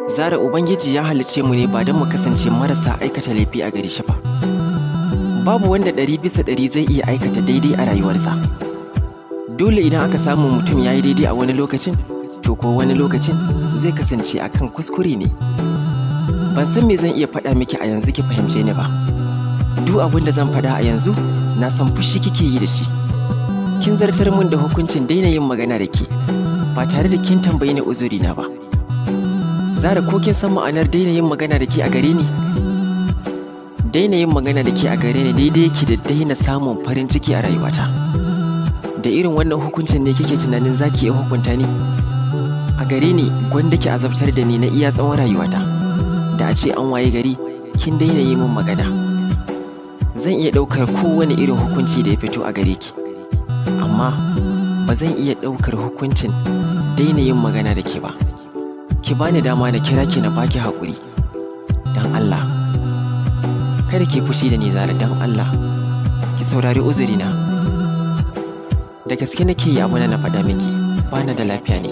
Zara, Ubangiji ya halicce mu ne ba don mu kasance marasa aikata laifi a gare shi ba. Babu wanda 100% zai iya aikata daidai a rayuwarsa. Dole idan aka samu mutum ya yi daidai a wani lokacin, to ko wani lokacin zai kasance akan kuskure ne. Ban san me zan iya faɗa miki a yanzu ki fahimce ni ba. Duk abin da zan faɗa a yanzu, na san fushi kike yi da shi. Kin zartar min da hukuncin daina yin magana da ke, ba tare da kin tambayi ni uzurina ba. Zara, ko kin san ma'anar daina yin magana da ke a gare ni? Daina yin magana da ke a gare ni daidai yake da daina samun farin ciki a rayuwata. Da irin wannan hukuncin ne kike tunanin za ki iya hukunta ni? A gare ni gwanda ki azabtar da ni na iya tsawon rayuwata. Da a ce an waye gari kin daina yi min magana. Zan iya ɗaukar kowane irin hukunci da ya fito a gare ki. Amma ba zan iya ɗaukar hukuncin daina yin magana da ke ba. Ki bani dama na kira ki na baki haƙuri. Don Allah, kada ki fushi da ni Zara, don Allah. Ki saurari uzurina. Da gaske nake yi abuna na faɗa miki, bana da lafiya ne.